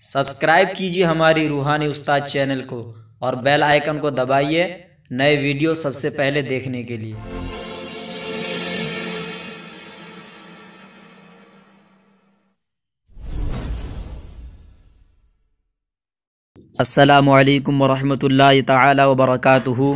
Subscribe कीजिए हमारी रूहानी उस्ताद चैनल को और बेल आइकन को दबाइए नए वीडियो सबसे पहले देखने के लिए। अस्सलामु अलैकुम वरहमतुल्लाहि तआला वबरकातुहू।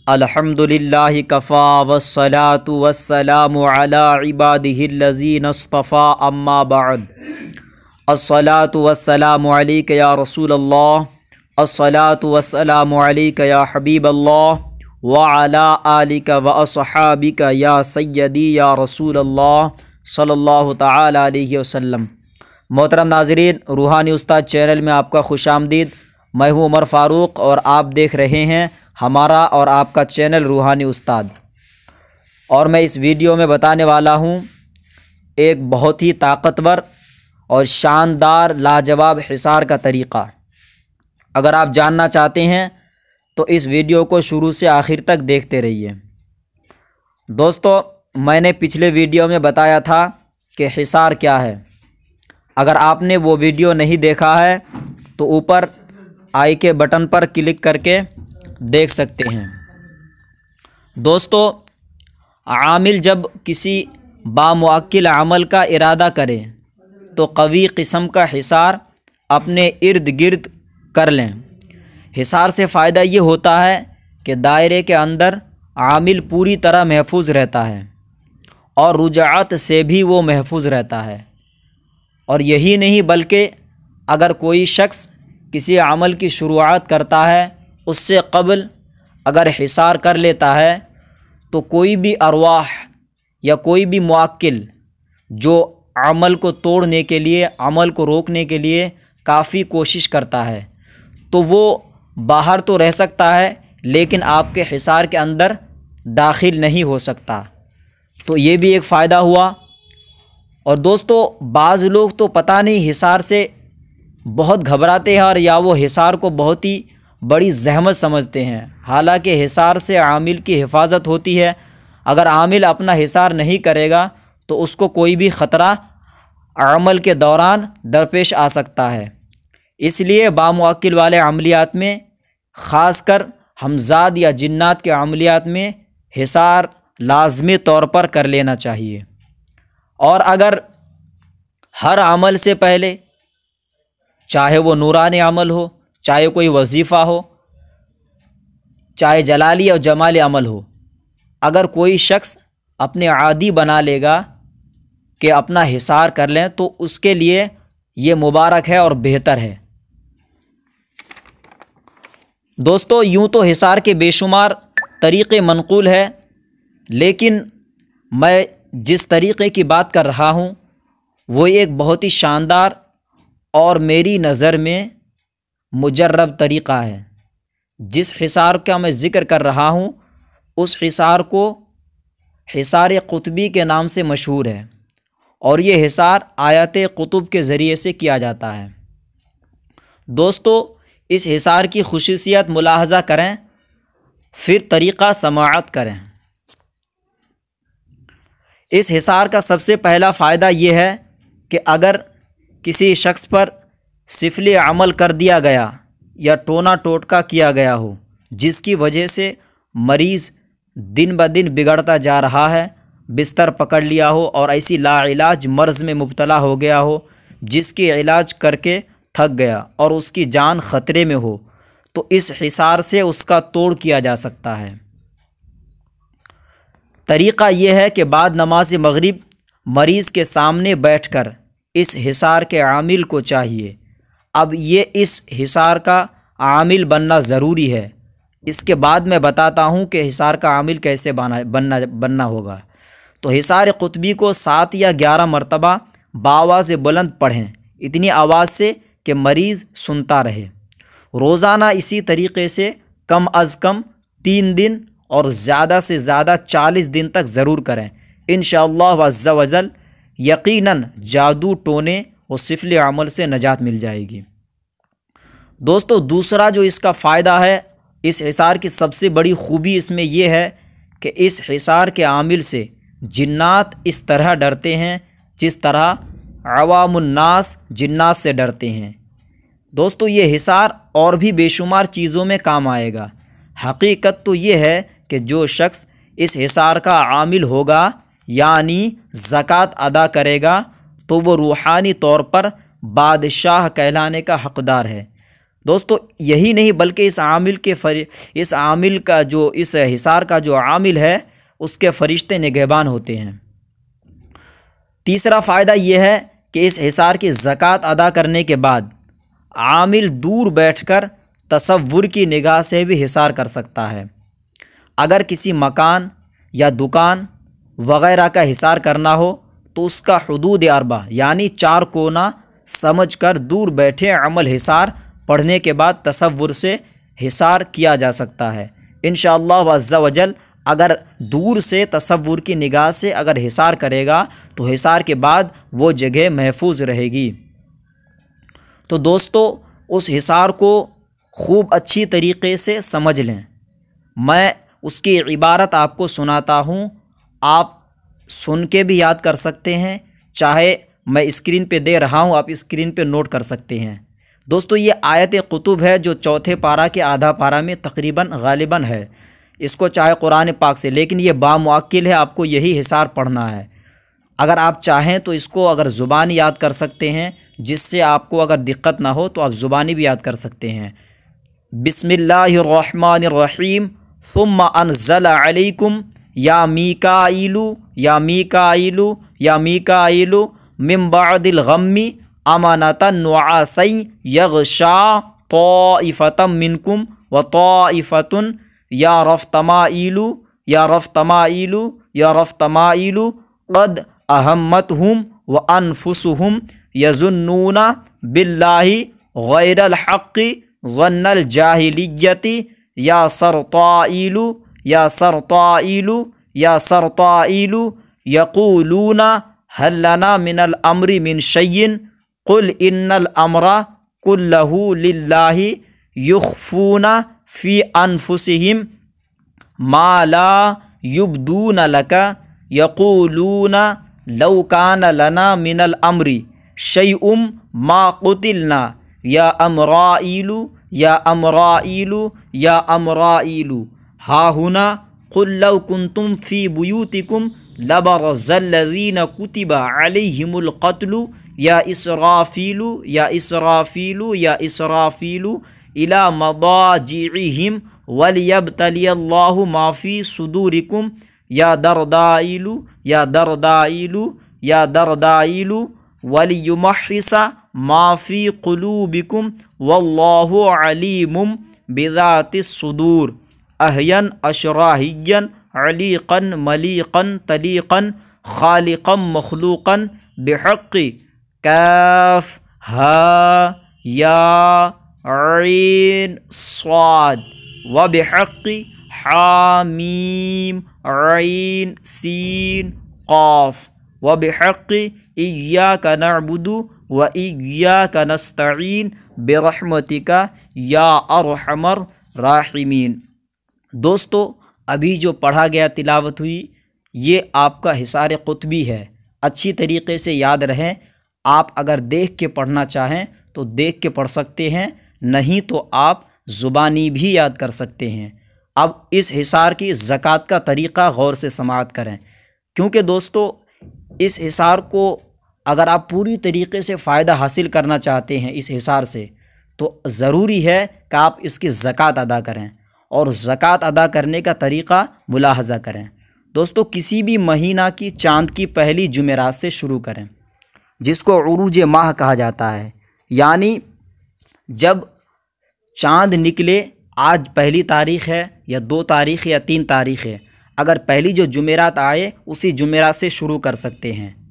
अल्हम्दुलिल्लाहि कफ़ा वस्सलातु वस्सलामु अला इबादिहिल्लज़ीना इस्तफ़ा अम्मा बअद। अस्सलातु वस्सलामु अलैका या रसूलल्लाह, अस्सलातु वस्सलामु अलैका या हबीबल्लाह व अला आलिका व अस्हाबिका या सय्यदी या रसूलल्लाह सल्लल्लाहु तआला अलैहि वसल्लम। मोहतरम नाज़रीन, रूहानी उस्ताद चैनल में आपका खुशामदीद। मैं हूँ उमर फ़ारूक और आप देख रहे हैं हमारा और आपका चैनल रूहानी उस्ताद। और मैं इस वीडियो में बताने वाला हूँ एक बहुत ही ताकतवर और शानदार लाजवाब हिसार का तरीक़ा। अगर आप जानना चाहते हैं तो इस वीडियो को शुरू से आखिर तक देखते रहिए। दोस्तों, मैंने पिछले वीडियो में बताया था कि हिसार क्या है। अगर आपने वो वीडियो नहीं देखा है तो ऊपर आई के बटन पर क्लिक करके देख सकते हैं। दोस्तों, आमिल जब किसी बामुअक्किल अमल का इरादा करे तो कवी किस्म का हिसार अपने इर्द गिर्द कर लें। हिसार से फ़ायदा ये होता है कि दायरे के अंदर आमिल पूरी तरह महफूज रहता है और रुजात से भी वो महफूज रहता है। और यही नहीं बल्कि अगर कोई शख्स किसी अमल की शुरुआत करता है उससे क़ब्ल अगर हिसार कर लेता है तो कोई भी अरवाह या कोई भी मुअक्किल जो अमल को तोड़ने के लिए, अमल को रोकने के लिए काफ़ी कोशिश करता है तो वो बाहर तो रह सकता है लेकिन आपके हिसार के अंदर दाखिल नहीं हो सकता। तो ये भी एक फ़ायदा हुआ। और दोस्तों, बाज़ लोग तो पता नहीं हिसार से बहुत घबराते हैं और या वो हिसार को बहुत ही बड़ी ज़हमत समझते हैं। हालांकि हिसार से आमिल की हिफाजत होती है। अगर आमिल अपना हिसार नहीं करेगा तो उसको कोई भी ख़तरा अमल के दौरान दरपेश आ सकता है। इसलिए बामुअक्किल वाले अमलियात में, ख़ासकर हमज़ाद या जिन्नात के अमलियात में हिसार लाज़मी तौर पर कर लेना चाहिए। और अगर हर अमल से पहले, चाहे वो नूरानी अमल हो, चाहे कोई वजीफ़ा हो, चाहे जलाली और जमाली अमल हो, अगर कोई शख्स अपने आदी बना लेगा कि अपना हिसार कर लें तो उसके लिए ये मुबारक है और बेहतर है। दोस्तों, यूँ तो हिसार के बेशुमार तरीक़े मनक़ूल है, लेकिन मैं जिस तरीक़े की बात कर रहा हूँ वो एक बहुत ही शानदार और मेरी नज़र में मुजर्रब तरीक़ा है। जिस हिसार का मैं ज़िक्र कर रहा हूँ उस हिसार को हिसार क़ुतबी के नाम से मशहूर है और ये हिसार आयत क़ुतुब के ज़रिए से किया जाता है। दोस्तों, इस हिसार की खुसूसियत मुलाहज़ा करें, फिर तरीक़ा समाअत करें। इस हिसार का सबसे पहला फ़ायदा ये है कि अगर किसी शख्स पर सिफली अमल कर दिया गया या टोना टोटका किया गया हो जिसकी वजह से मरीज़ दिन ब दिन बिगड़ता जा रहा है, बिस्तर पकड़ लिया हो और ऐसी लाइलाज मर्ज़ में मुब्तला हो गया हो जिसकी इलाज करके थक गया और उसकी जान ख़तरे में हो, तो इस हिसार से उसका तोड़ किया जा सकता है। तरीक़ा यह है कि बाद नमाज मगरिब मरीज़ के सामने बैठकर इस हिसार के आमिल को चाहिए। अब ये इस हिसार का आमिल बनना ज़रूरी है। इसके बाद मैं बताता हूँ कि हिसार का आमिल कैसे बनना होगा। तो हिसार क़ुतबी को 7 या 11 मरतबा बाआवाज़ बुलंद पढ़ें, इतनी आवाज़ से कि मरीज़ सुनता रहे। रोज़ाना इसी तरीक़े से कम अज़ कम 3 दिन और ज़्यादा से ज़्यादा 40 दिन तक ज़रूर करें। इंशाअल्लाह अज़्ज़ा वजल यकीनन जादू टोने और सिफली अमल से नजात मिल जाएगी। दोस्तों, दूसरा जो इसका फ़ायदा है, इस हिसार की सबसे बड़ी ख़ूबी इसमें यह है कि इस हिसार के आमिल से जिन्नात इस तरह डरते हैं जिस तरह अवामुन्नास जिन्नात से डरते हैं। दोस्तों ये हिसार और भी बेशुमार चीज़ों में काम आएगा। हकीकत तो ये है कि जो शख्स इस हिसार का आमिल होगा यानी ज़कात अदा करेगा तो वो रूहानी तौर पर बादशाह कहलाने का हकदार है। दोस्तों यही नहीं बल्कि इस आमिल का जो इस हिसार का जो आमिल है उसके फरिश्ते निगहबान होते हैं। तीसरा फ़ायदा यह है कि इस हिसार की ज़कात अदा करने के बाद आमिल दूर बैठकर तसव्वुर की निगाह से भी हिसार कर सकता है। अगर किसी मकान या दुकान वग़ैरह का हिसार करना हो तो उसका हुदूद अरबा यानी 4 कोना समझकर दूर बैठे अमल हिसार पढ़ने के बाद तसव्वुर से हिसार किया जा सकता है। इंशाअल्लाह अज़्ज़ा वजल अगर दूर से तसव्वुर की निगाह से अगर हिसार करेगा तो हिसार के बाद वो जगह महफूज रहेगी। तो दोस्तों उस हिसार को खूब अच्छी तरीक़े से समझ लें। मैं उसकी इबारत आपको सुनाता हूँ, आप सुन के भी याद कर सकते हैं, चाहे मैं स्क्रीन पे दे रहा हूँ आप स्क्रीन पे नोट कर सकते हैं। दोस्तों ये आयत कुतुब है जो चौथे पारा के आधा पारा में तकरीबन गालिबन है। इसको चाहे कुरान पाक से, लेकिन ये बामुअक्किल है, आपको यही हिसार पढ़ना है। अगर आप चाहें तो इसको अगर ज़ुबानी याद कर सकते हैं, जिससे आपको अगर दिक्कत ना हो तो आप ज़ुबानी भी याद कर सकते हैं। बिस्मिल्लाहिर्रहमानिर्रहीम सुम्मा अनज़ला अलैकुम या मीकाइलु या मीकाइलु या मीकाइलु मिन बअदिल गम्मी अमानतन नुआसै यग़शा ताइफतम मिनकुम व ताइफतुन या रफ़्तमाइलु या रफ़्तमाइलु या रफ़्तमाइलु क़द अहम्मतहुम व अनफुसुहुम यज़ुन्नूना बिल्लाहि गैरल हक़्क़ि ज़न्नल जाहिलिय्यति या सरताइलु या सरताइलु या सरताइलु यक़ूलूना हल लना मिनल अम्रि मिन शय्इन कुल इन्नल अम्रा कुल्लहु लिल्लाहि युख्फूना फ़ी अनफुसिहिम मा ला युब्दून लका यक़ूलूना लौ कान लना मिनल अम्रि शयउम मा क़ुतिलना या अमराइलु या अमराइलु या अमराइलु हाहुना कुल लौ कुंतुम फ़ी बुयूतिकुम लबरज़ल्लज़ीना कुतिबा अलैहिमुल क़त्लु या इसराफ़ीलु या इसराफ़ीलु या इसराफ़ीलु इला मदाजिइहिम वलियब्तलियल्लाहु मा फ़ी सुदूरिकुम या दरदाइलु या दरदाइलु या दरदाइलु वलियुमहिसा मा फ़ी क़ुलूबिकुम वल्लाहु अलीमुम बिज़ातिस सुदूर अहयन अशराहियन अलीक़न मलीक़न तलीक़न ख़ालिक़न मख़लूक़न बिहक़्क़ि काफ हा या ऐन स्वाद व बिहक़्क़ि हामीम ऐन सीन क़ाफ व बिहक़्क़ि इय्याका नअबुदु व इय्याका नस्तईन बिरहमतिका या अरहमर राहिमीन। दोस्तों अभी जो पढ़ा गया तिलावत हुई ये आपका हिसार कुतबी है। अच्छी तरीक़े से याद रहें। आप अगर देख के पढ़ना चाहें तो देख के पढ़ सकते हैं, नहीं तो आप ज़ुबानी भी याद कर सकते हैं। अब इस हिसार की ज़कात का तरीक़ा गौर से समाअत करें, क्योंकि दोस्तों इस हिसार को अगर आप पूरी तरीक़े से फ़ायदा हासिल करना चाहते हैं इस हिसार से, तो ज़रूरी है कि आप इसकी ज़कात अदा करें और ज़कात अदा करने का तरीक़ा मुलाहज़ा करें। दोस्तों किसी भी महीना की चाँद की पहली जुमेरात से शुरू करें, जिसको उरूज माह कहा जाता है। यानी जब चाँद निकले, आज पहली तारीख़ है या 2 तारीख़ या 3 तारीख़ है, अगर पहली जो जुमेरात आए उसी जुमेरात से शुरू कर सकते हैं।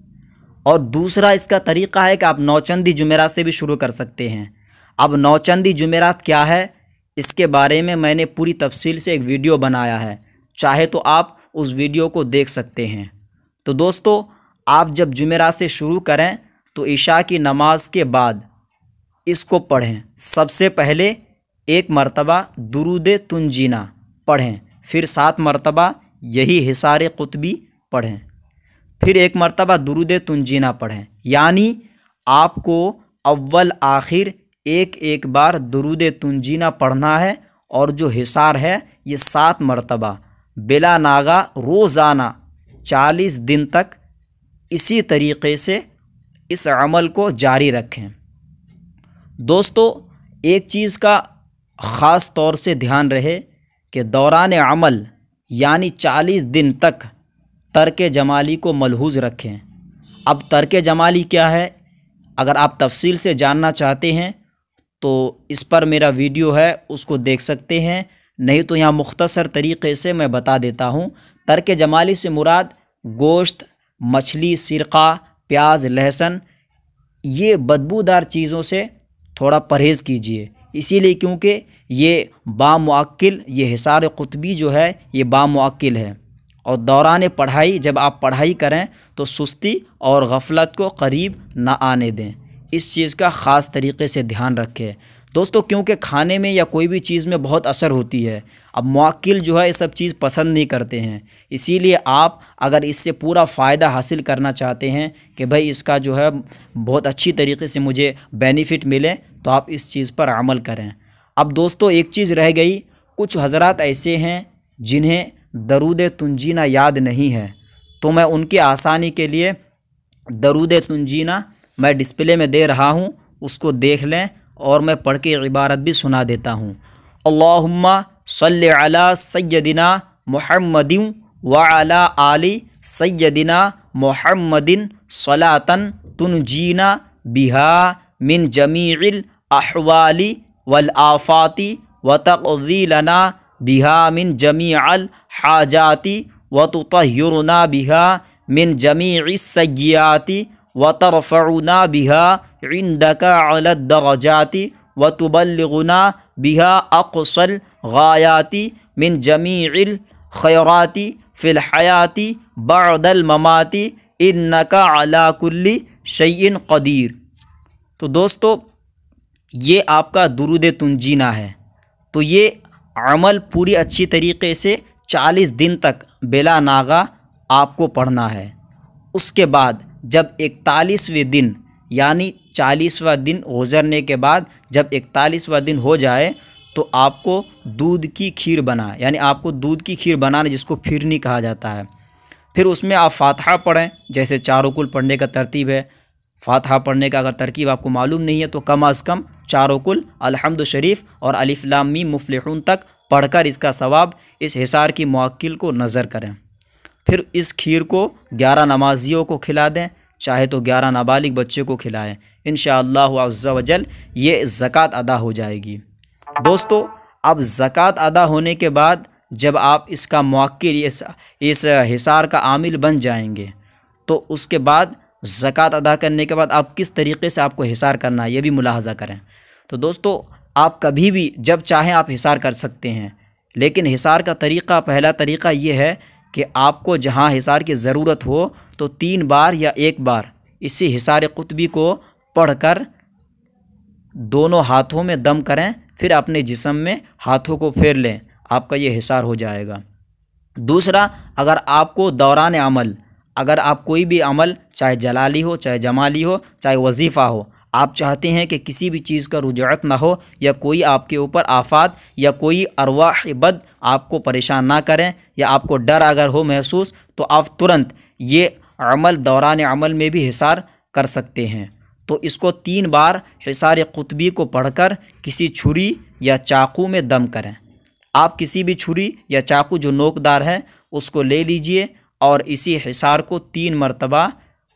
और दूसरा इसका तरीक़ा है कि आप नौचंदी जुमेरात से भी शुरू कर सकते हैं। अब नौचंदी जुमेरात क्या है, इसके बारे में मैंने पूरी तफसील से एक वीडियो बनाया है, चाहे तो आप उस वीडियो को देख सकते हैं। तो दोस्तों आप जब जुमेरात से शुरू करें तो इशा की नमाज के बाद इसको पढ़ें। सबसे पहले 1 मरतबा दुरूद तुंजीना पढ़ें, फिर 7 मरतबा यही हिसार कुतबी पढ़ें, फिर 1 मरतबा दुरूद तुंजीना पढ़ें। यानी आपको अव्वल आखिर एक एक बार दुरूद तुंजीना पढ़ना है और जो हिसार है ये 7 मरतबा बिला नागा रोज़ाना 40 दिन तक इसी तरीक़े से इस अमल को जारी रखें। दोस्तों, एक चीज़ का ख़ास तौर से ध्यान रहे कि दौरान अमल यानी 40 दिन तक तर्क जमाली को मलहूज़ रखें। अब तर्क जमाली क्या है, अगर आप तफसील से जानना चाहते हैं तो इस पर मेरा वीडियो है, उसको देख सकते हैं, नहीं तो यहाँ मुख्तसर तरीक़े से मैं बता देता हूँ। तर्क जमाली से मुराद गोश्त, मछली, सिरका, प्याज, लहसुन, ये बदबूदार चीज़ों से थोड़ा परहेज़ कीजिए। इसीलिए क्योंकि ये बामुअक्किल, ये हिसार कुतबी जो है ये बामुअक्किल है। और दौरान पढ़ाई जब आप पढ़ाई करें तो सुस्ती और गफलत को करीब ना आने दें। इस चीज़ का ख़ास तरीक़े से ध्यान रखें दोस्तों, क्योंकि खाने में या कोई भी चीज़ में बहुत असर होती है। अब मुअक्किल जो है ये सब चीज़ पसंद नहीं करते हैं। इसीलिए आप अगर इससे पूरा फ़ायदा हासिल करना चाहते हैं कि भाई इसका जो है बहुत अच्छी तरीके से मुझे बेनिफिट मिले, तो आप इस चीज़ पर अमल करें। अब दोस्तों, एक चीज़ रह गई, कुछ हज़रात ऐसे हैं जिन्हें दरूद तुंजीना याद नहीं है, तो मैं उनके आसानी के लिए दरूद तुंजीना मैं डिस्प्ले में दे रहा हूँ, उसको देख लें और मैं पढ़ के इबारत भी सुना देता हूँ। अल्लाहुम्मा सल्लि अला सय्यदिना मुहम्मदिन व अला आलि सय्यदिना मुहम्मदिन सलातन तुनजीना बिहा मिन जमीइल अहवाली वल आफाती व तक़दी लना बिहा मिन जमीअल हाजाती व तुतहिरुना बिहा मिन जमीइस सय्याती व तरफ़उना बिहा इंदका अला दरजाती व तुबल्लिगुना बिहा अक़सल गायाती मिन जमीइल खैराती फ़िल हयाती बअदल ममाती इन्नका अला कुल्ली शैइन क़दीर। तो दोस्तों, ये आपका दुरूद तुंजीना है। तो ये अमल पूरी अच्छी तरीक़े से 40 दिन तक बिला नागा आपको पढ़ना है। उसके बाद जब 41वें दिन यानी 40वां दिन गुज़रने के बाद जब 41वां दिन हो जाए तो आपको दूध की खीर बना, यानी आपको दूध की खीर बनाना, जिसको फिरनी कहा जाता है। फिर उसमें आप फातिहा पढ़ें, जैसे चारों कुल पढ़ने का तरतीब है। फातिहा पढ़ने का अगर तरकीब आपको मालूम नहीं है तो कम अज़ कम चारों कुल, अल्हम्दु शरीफ और अलिफ लाम मीम मुफ़्लिहून तक पढ़कर इसका सवाब इस हिसार की मुअक्किल को नज़र करें। फिर इस खीर को 11 नमाजियों को खिला दें, चाहे तो 11 नाबालिग बच्चे को खिलाएं। इंशाअल्लाहु अज़्ज़ा वजल ये ज़कात अदा हो जाएगी। दोस्तों, अब ज़कात अदा होने के बाद जब आप इसका मुअक्किल, इस हिसार का आमिल बन जाएंगे, तो उसके बाद ज़कात अदा करने के बाद आप किस तरीक़े से आपको हिसार करना है ये भी मुलाहज़ा करें। तो दोस्तों, आप कभी भी जब चाहें आप हिसार कर सकते हैं, लेकिन हिसार का तरीक़ा, पहला तरीक़ा ये है कि आपको जहाँ हिसार की ज़रूरत हो तो 3 बार या 1 बार इसी हिसार कुतबी को पढ़कर दोनों हाथों में दम करें, फिर अपने जिस्म में हाथों को फेर लें, आपका ये हिसार हो जाएगा। दूसरा, अगर आपको दौरान अमल, अगर आप कोई भी अमल, चाहे जलाली हो, चाहे जमाली हो, चाहे वजीफ़ा हो, आप चाहते हैं कि किसी भी चीज़ का रुजअत ना हो या कोई आपके ऊपर आफात या कोई अरवाह बद आपको परेशान ना करें या आपको डर अगर हो महसूस, तो आप तुरंत ये अमल दौरान अमल में भी हिसार कर सकते हैं। तो इसको 3 बार हिसार कुतबी को पढ़कर किसी छुरी या चाकू में दम करें। आप किसी भी छुरी या चाकू जो नोकदार है उसको ले लीजिए और इसी हिसार को 3 मरतबा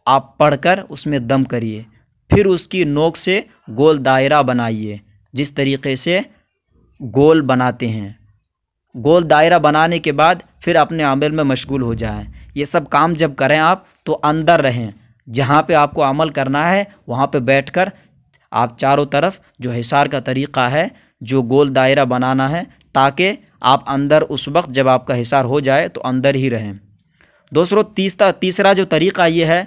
आप पढ़कर उसमें दम करिए। फिर उसकी नोक से गोल दायरा बनाइए, जिस तरीक़े से गोल बनाते हैं। गोल दायरा बनाने के बाद फिर अपने अमल में मशगूल हो जाएं। ये सब काम जब करें आप तो अंदर रहें, जहाँ पे आपको अमल करना है वहाँ पे बैठकर आप चारों तरफ जो हिसार का तरीक़ा है, जो गोल दायरा बनाना है, ताकि आप अंदर उस वक्त जब आपका हिसार हो जाए तो अंदर ही रहें। दोस्तों, तीसरा जो तरीक़ा ये है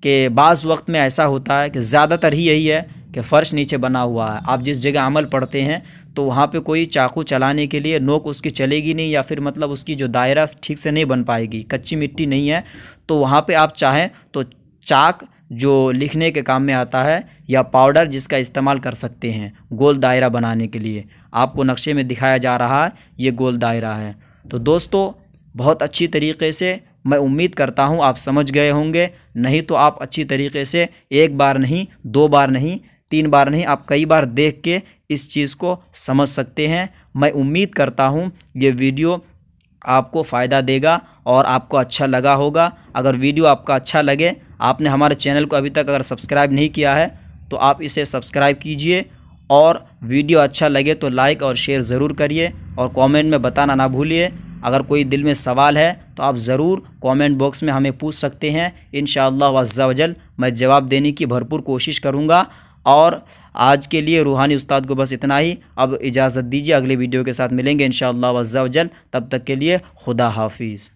कि बाज़ वक्त में ऐसा होता है कि ज़्यादातर ही यही है कि फ़र्श नीचे बना हुआ है, आप जिस जगह अमल पढ़ते हैं तो वहाँ पे कोई चाकू चलाने के लिए नोक उसकी चलेगी नहीं, या फिर मतलब उसकी जो दायरा ठीक से नहीं बन पाएगी, कच्ची मिट्टी नहीं है, तो वहाँ पे आप चाहें तो चाक जो लिखने के काम में आता है, या पाउडर जिसका इस्तेमाल कर सकते हैं गोल दायरा बनाने के लिए। आपको नक्शे में दिखाया जा रहा है, ये गोल दायरा है। तो दोस्तों बहुत अच्छी तरीके से मैं उम्मीद करता हूँ आप समझ गए होंगे। नहीं तो आप अच्छी तरीके से एक बार नहीं, 2 बार नहीं, 3 बार नहीं, आप कई बार देख के इस चीज़ को समझ सकते हैं। मैं उम्मीद करता हूँ ये वीडियो आपको फ़ायदा देगा और आपको अच्छा लगा होगा। अगर वीडियो आपका अच्छा लगे, आपने हमारे चैनल को अभी तक अगर सब्सक्राइब नहीं किया है तो आप इसे सब्सक्राइब कीजिए, और वीडियो अच्छा लगे तो लाइक और शेयर ज़रूर करिए, और कमेंट में बताना ना भूलिए। अगर कोई दिल में सवाल है तो आप ज़रूर कमेंट बॉक्स में हमें पूछ सकते हैं। इंशाअल्लाह अज़्ज़ा वजल मैं जवाब देने की भरपूर कोशिश करूँगा। और आज के लिए रूहानी उस्ताद को बस इतना ही। अब इजाज़त दीजिए, अगले वीडियो के साथ मिलेंगे इंशाअल्लाह अज़्ज़ा वजल। तब तक के लिए खुदा हाफिज़।